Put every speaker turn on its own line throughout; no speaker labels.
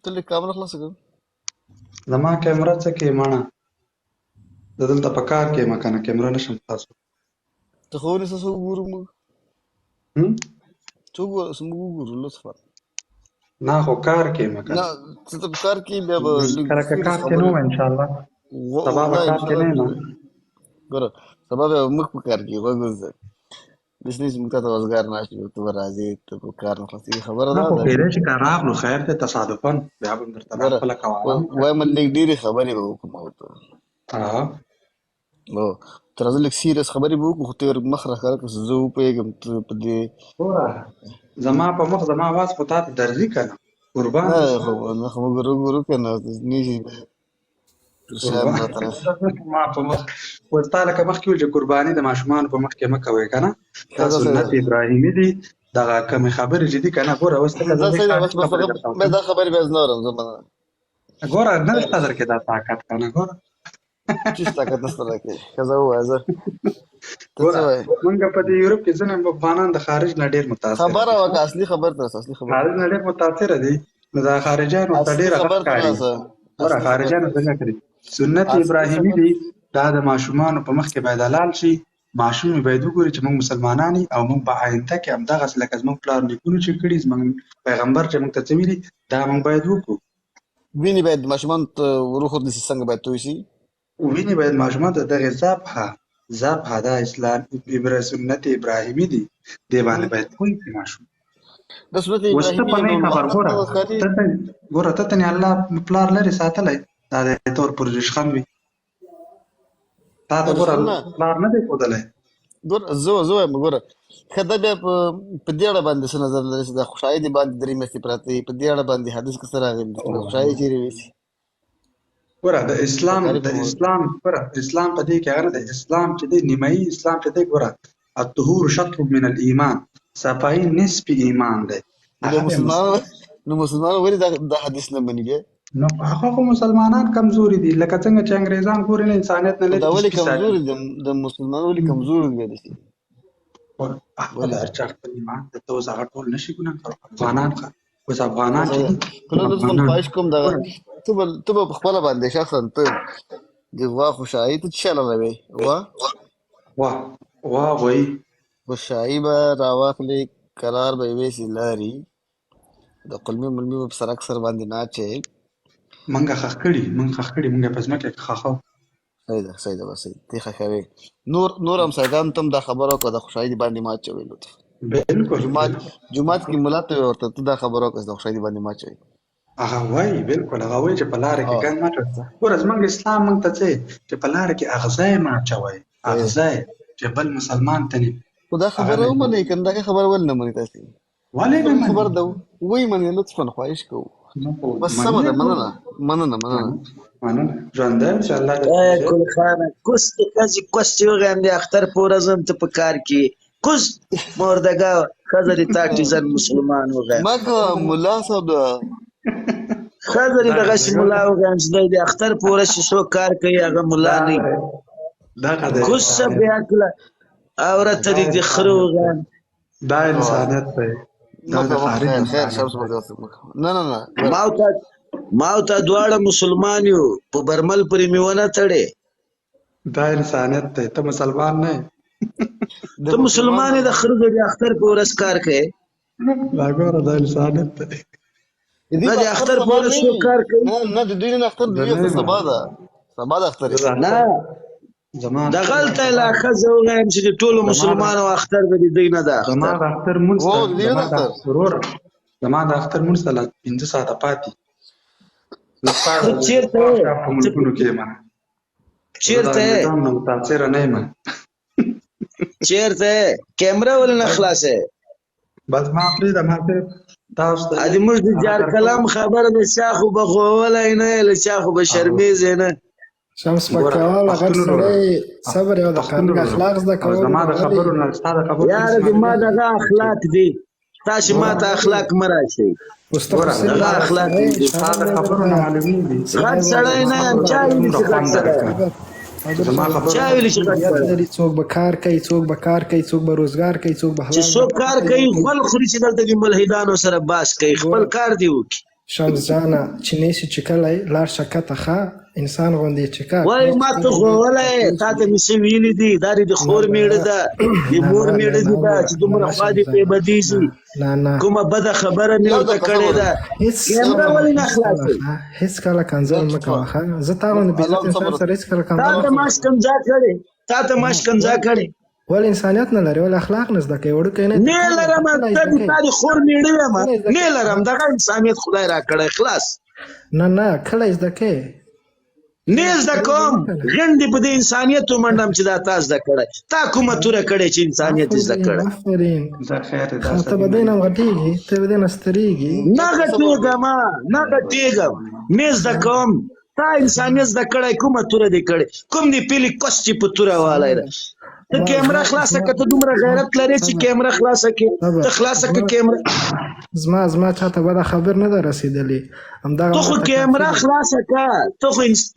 قلت لك کامره خلاصه کړه.
زما کیمره څه کې ماڼه زه دلته په کار کې یم کنه کیمره نشم خلاصولی.
ته خو ونیسه څه وګورو موږ څه موږ وګورو لطفا.
نه خو کار کې یم
نه
کنه
څه ته په کار کې بیا به لږ
کله که
سیریس
کار کې نه
خبرې
وم انشاءالله سبا به
نه
کار کې نه یم
ګوره سبا بیا به موږ په کار کې غوږ وزه داسې نه چې موږ تا ته وزګار ناست یو ته به راځې ته په کار نه خلاصېږي خبره
نه
دا
خو
ده.
کېدای شي که راغلو خیر دی تصادفاً بیا به م درته دا
ګوره
خپله کوالم
وایم لږ ډېرې خبرې به وکړو ما ورته نو ته راځه لږ سیریس خبرې به وکړو خو ته ور مخ راښکاره کړه چې زه وپوهېږم ته په دې
ګوره زما په مخ زما اواز خو تا ته درځي که نه قربان دې
نه
شم
خو نه خو موږ وګورو که نه نه شي شاید
قربان
راته راشي.
ما په مخ اوس تا لکه مخکې ویل چې قرباني د ماشومانو په مخ کې مه کوئ که نه دا سنت ابراهیمي دي دغه کمې خبرې چې دي که نه ګوره اوس ته که
دا
زه
صحیح ده
خارجي
بس بس
خبرې درته
بس دا خبرې بیا زه نه اورم زه مننه.
ګوره نه شته در کې دا طاقت که نه ګوره
هیڅ طاقت نشته راکې ښځه ووایه زه ته څه
ګوره
وایې
مونږ په دې یورپ کې ځینې افغانان د خارج نه ډېر متاثره
خبره
دي
وکړه اصلي خبر ته رسه اصلي خبر
خارج نه ډېر متاثره دي نو دا خارجیانو ته
اصلي
ډېره ښه
خبر ته
ښکاري
راسه
ګوره خارجیانو څنګه کړي سنت ابراهیمي دي دا د ماشومانو په مخ کې باید حلال شي ماشوم یې باید وګوري چې موږ مسلمانان یو او موږ به آینده کې همدغسې لکه زموږ پلار نیکونو چې کړي زموږ پیغمبر چې موږ ته څه ویلي دا موږ باید وکړو
وینې باید ماشومانو ته وروښودل شي څنګه باید توی شي
وینې باید ماشومانو ته دغې ذبحه دا اسلام سنت ابراهیمي دي دې باندې باید پوه شي ماشوم
د سنت
اوس ته په نه
ابراهیمي
خبر ګوره ته ته الله پلار لرې ساتلی دا د تور پر رشخند وي تا ته ګوره پلار نه دی ښودلی
ګوره زه وایم ګوره ښه دا بیا په دې اړه باندې څه نظر لري چې دا خوشحالي دې باندې 3 میاشتې پراته وي په دې اړه باندې حدیث کې څه راغلي خوشحالي چېرې ویسي
ګوره د اسلام ګوره اسلام په دې کې هغه نه دی اسلام چې دی نیمایي اسلام چې دی ګوره الطهور شطر من الايمان صفایي نصف ایمان دی
نو مسلمانان ولې دا حدیث نه مني بیا
نو هغه خو مسلمانان کمزوري دي لکه څنګه چې انګریزان ګوري نه انسانیت نه لري
دا ولې کمزوري دي د مسلمانانو ولې کمزوري دي
خپل هر چا خپل ایمان د ته اوس هغه ټول نشي ګناه کولی افغانان اوس افغانان چې دي
که نه زه بل خواهش کوم دغه ته به په خپله باندې شخصا ته د غوا خوشحالي ته څه شی لاروې
وا وایي
خوشحالي به راواخلې قرار به یې ویسي لاري د قلمي ملمي به په سر اکثر باندې ناچې
مونږ خښ کړي مونږ یې په ځمکه کې خښو
صحیح ده بس ته خښوې نور همسایګانو ته هم دا خبره وکړه د خوشحالي باندې ما اچوي لطف
بالکل
جومات کې ملا ته ورته ته دا خبره وکړه د خوشحالي باندې ما اچوي
هغه وایي بالکل هغه وایي چې په لاره کې ګند مه اچوئ ګوره زموږ اسلام موږ ته څه چې په لاره کې اغزی مه اچوئ اغزی چې بل مسلمان ته نه
خو دا خبره ومنئ که نه دا خبره ولې نه منئ تاسې
ولې نه منئ
خبر ده وایي منئ لطفا خواهش کوو بس سمه ده مننه
ژوندی یم چې الله
گلخانه کست کسی کستی وغیم دی اختر پورزم تو په کار کې کست مردگا خزری تاکتی زن مسلمان وغیم
مکه ملا صاحب ده
خزری دغش ملا وغیم چې دی اختر پورش شو کار کوي هغه ملا نه کست بیا کله عورت دی خرو وغیم
دا انسانیت دی
نه
ما او تا دواړه مسلمان یو په برمل پرې مې ونه تړې
دا انسانیت دی ته مسلمان نه
ته مسلمان یې د خره د اختر په ورځ کار کوې
دا ګوره دا انسانیت دی
نه د اختر په ورځ څوک کار کوي
نه د دوی نه اختر دوی سبا ده اختر
نه دغلته لا ښځه ووایم چې د ټولو مسلمانو اختر به د دوی نه ده
زما د اختر مونځ ته لا 5 ساعته پاتې
چېرته
په ملکونو کې یم
چېرته
متاثره نه یم
چېرته کیمره ولې نه خلاصې
بس ما پرېږده ما تاسو ته
موږ د جار کلام خبره د چا خو به غوولی نه له چا خو به شرمېږې نه
شمس پکوال غټ سړی صبر یو د قانون اخلاق زده کول
زما د خبرو نه ستا د خبرو
یاره د ما دغه اخلاق دي تاسې ما ته اخلاق مه راشئ دغه اخلاق دي
ستا د خبرو نه معلومېږي
غټ سړی نه یم چا ویلي چې غټ سړی چا ویلي چې غټ سړی
څوک به کار کوي څوک به روزګار کوي څوک به
چې څوک کار کوي خپل خوري چې دلته د ملحدانو سره باس کوي خپل کار دی وکړي
شمس جانه چې نیسي چې کلی لاړ شه کته ښه انسان غوندې چې کا
وای ما ته غولی تا ته مې څه ویلي دي دا د خور میړه ده د مور میړه دي ده چې دومره خوا دې پرې بدېږي
نه
کومه بده خبره مې ورته کړې ده کیمره ولې نه خلاصوي
هېڅ کله کنځل مه کوه ښه زه تا غوندې بېعزت انسان سره هېڅ کله
تا
کنځل
ته ما شکنجه کړې تا ته ما شکنجه کړې
ولې انسانیت نه لري ولې اخلاق نه زده کوي وړوکی نه
نه لرم ته د خور میړه یم نه لرم دغه انسانیت خدای را کړی خلاص
نه کله زده کوي
نه زده کوم غندې په دې انسانیت ومنډم چې دا تا زده کړی تا کومه توره کړې چې انسانیت زده کړی
آفرین
دا خیر دی دا
ته به دې نه غټېږي ته به دې نه سترېږي
نه غټېږم نه غټېږم نه زده کوم تا انسانیت زده کړی کومه توره دې کړې کوم دې پیلي کس چې په توره والی ده ته کیمره خلاصه که ته دومره غیرت لرې چې کیمره خلاصه کړې ته خلاصه که کیمره
زما چاته بده خبر نه ده رسېدلې
ته خو کیمره خلاصه که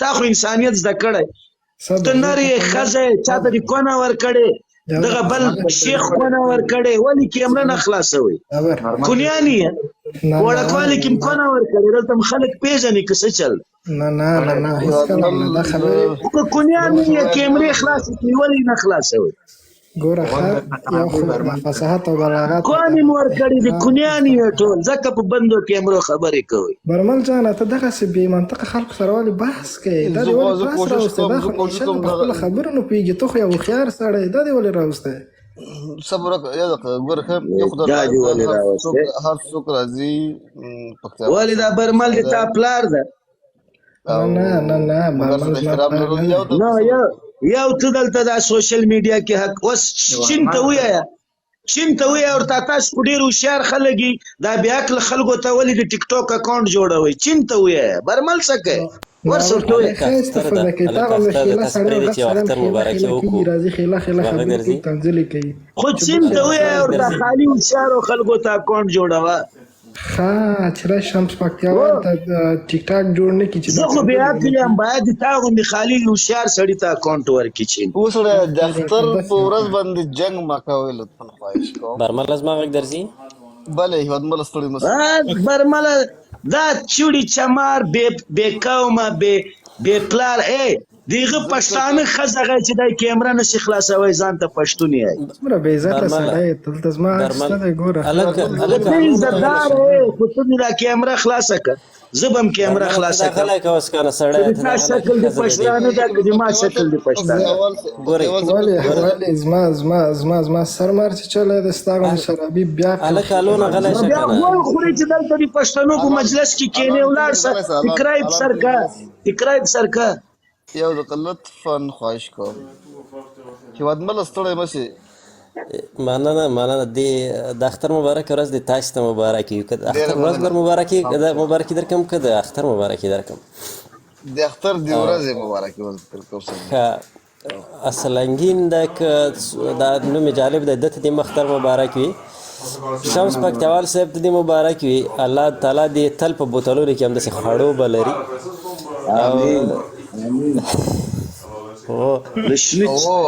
تا خو انسانیت زده کړی ته نر یې ښځه یې چاته دې کونه ورکړې دغه بل شیخ کونه ورکړې ولې کیمره نه خلاصوئ کونیان یې وړکوالي کې م کونه ورکړې دلته م خلک پېژني که څه چل
نه هېڅ کله نه دا خبرې
که کونیان یې کیمرې خلاصې کړي ولې نه خلاصوئ
ګوره ښه یو خو فصاحت او بلاغت
کونې م ورکړې دي کونیان یې ټول ځکه په بندو کیمرو خبرې کوئ
برمل جانه ته دغسې بې منطقه خلکو سره ولې بحث کوې دا دې ولې بحث راوستی دا خو همیشه په خپله خبرو نه پوهېږي ته خو یو هوښیار سړی دا دې ولې راوستی
صبر وکړه یاد کړه ګوره ښه یو خدای هر څوک راځي پکتیا
ولې دا برمل د تا پلار ده
نه برمل
نه یو ته دلته دا سوشل میډیا کې حق اوس چین ته ووایه چین ته ووایه ورته تاسو خو ډېر هوښیار خلک یي دا بېعقله خلکو ته ولې د ټیک ټاک اکاونټ جوړوئ چین ته ووایه برمل څه کوي ورسه ورته ووایه
ښه استفاده کوي تا غوندې خیله سړی او غټ سړی کېږي راځي خیله خبرې کوي کنځلې کوي
خو چین ته ووایه ورته خالي هوښیارو خلکو ته اکاونټ جوړوه
ښه چې راشي شمس پکتیاوال ته ټیک ټاک جوړ نه کړي چې
زه خو بېعقل یم باید د تا غوندې خالي هوښیار سړي ته اکاونټ ورکړي چین
اوس د اختر په ورځ باندې جنګ مه کوئ لطفا خواهش کوم
برمل زما غږ درځي
بله هیوادمله ستړي مه
برمله دا چوړي چمار بې قومه بې پلار دیغه پښتانه ښځه غی چې دا کیمره نشي خلاصوی ځان ته پښتون یې
څومره بې عزته سړی دلته زما عکس دی ګوره
ته عزتدار خو ته دې دا کیمره خلاصه که زه به هم کیمره خلاصه کړم تا شکل د پښتانه ده که د ما شکل د پښتانه
ولې زما سر مار چې چلی دی ستا غوندې شرابي بیا
غول خوري چې دلته د پښتنو په مجلس کې کښېنې ولاړ شه تکرای په سر که
یو دقیقه لطفا خواهش کوم هیوادمله ستړی مه شي
مننه د اختر مبارک ورځ د تاسو ته مبارک وي که د اختر ورځ بر مبارکي درکم که د اختر مبارکي درکم
د اختر د ورځې مبارکي درکوم
اصلنګین ده که دا نوم جالب ده ده ته د اختر مبارک وي شمس پکتیاوال صاحب ته د مبارک وي الله تعالی دې تل په بوتلونو کې همداسې خړو به لري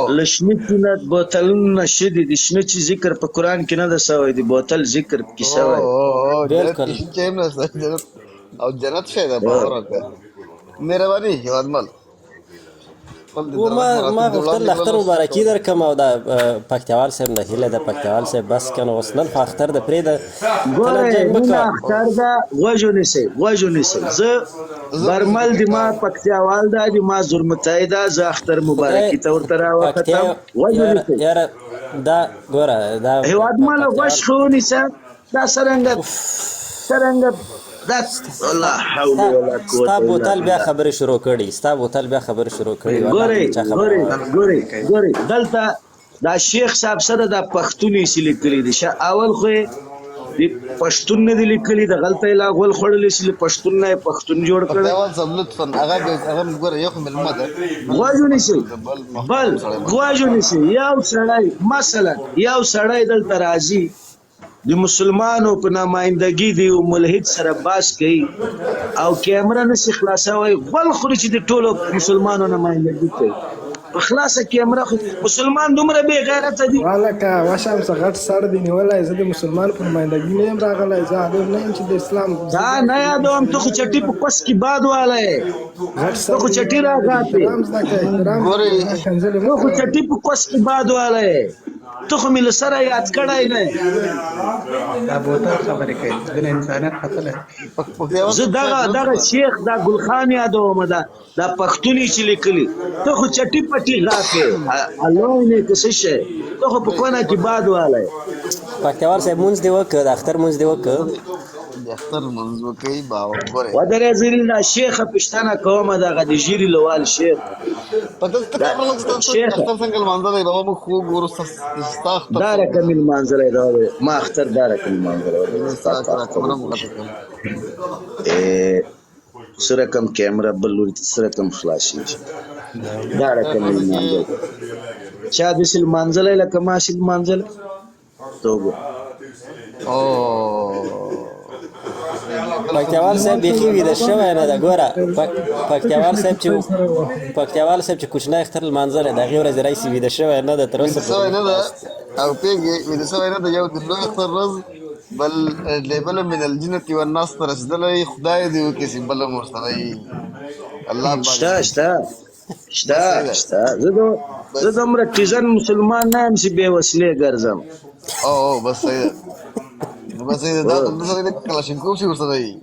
لشنی نه بوتلونه نشه دي د شنه چې ذکر په قرآن کې نه ده سوی د بوتل ذکر کې سوی
او جنت شی ده باور وکړه مهرباني هیوادمل
ما غوښتل اختر مبارکي درکم او دا پکتیاوال صاحب نه هیله ده پکتیاوال صاحب بس کنه اوس نن خو اختر ده پرېږده
ګوره نن اختر ده غوږ ونیسئ زه برمل د ما پکتیاوال ده د ما زرمتای ده زه اختر مبارکي ته ورته راوختم غوږ ونیسئ
دا ګوره دا
هېوادمله غوږ ښه ونیسه دا څرنګه
ستا بوتل بیا خبرې شروع کړي
ګورئ دلته دا شیخ صاحب سره دا پښتون یې لیکلي دي اول خو یې د پښتون نه دي لیکلي د غلطه یې لا غول خوړلی چې پښتون نه یې پښتون جوړ کړی غوږ ونیسئ یو سړی مثلا دلته راځي د مسلمانو په نمایندګي د یو ملحد سره باس کوي او کیمره نشي خلاصوی غول خوري چې د ټولو مسلمانو نمایندګي کوي په خلاصه کیمره خو مسلمان دومره بې غیرته دي.
والکه وشم څه غټ سړ دی نیولی زه د مسلمان پر نمایندګي نه یم راغلی زه عالم نه یم چې د اسلام
دا نه یادوم ته خو چټي په کوس کې باد والی
غټ
ته خو چټي راغاتې
احترام زده کړه احترام کنځلې
ته
مه
خو
کوه.
چټي په کوس کې باد والی ته خو مې له سره یاد کړی نه.
دا بوتل خبرې کوي دنه انسانیت ختلی.
زه دغه شیخ دا ګلخان یادوم دا پښتوني چې لیکلي ته خو چټي پټي غاپې الله نه که څه شی ته خو په کونه کې باد والی.
پکتیوال صاحب مونځ دې وکړ د اختر مونځ دې وکړ
د اختر منځ وکړئ ګورئ
ودرې زرینه شیخه پښتنه کومه دغه د ژیري لوال شیخ
په دلته
شیخ
اختر څنګه لمانځه دی بابا موږ خوب ګورو ستا اختر
دا رقم المنزله راوړی ما اختر دا رقم المنزله څه رقم کیمره بل لوري ته څه رقم خلاصېږي دا رقم المنزله چا داسې لمانځلی لکه ما چې لمانځلی ته وګوره.
پکتیوال صاحب بیخي ویده شوی نه ده ګوره پکتیوال صاحب چې کوچنی اختر لمانځلی د هغې ورځې راهیسې ویده شوی نه ده تر اوسه
ویده شوی نه ده او پوهېږې ویده شوی نه ده یو د لوی اختر ورځ بل لیبل من الجنة والناس ته رسېدلی خدای دې وکړي چې بل هم ورسره وي الله
شته زه دومره ټیزن مسلمان نه یم چې بې وسلې ګرځم.
او بس صحیح ده بس صحیح ده دا کلاشینکوف چې ورسره وي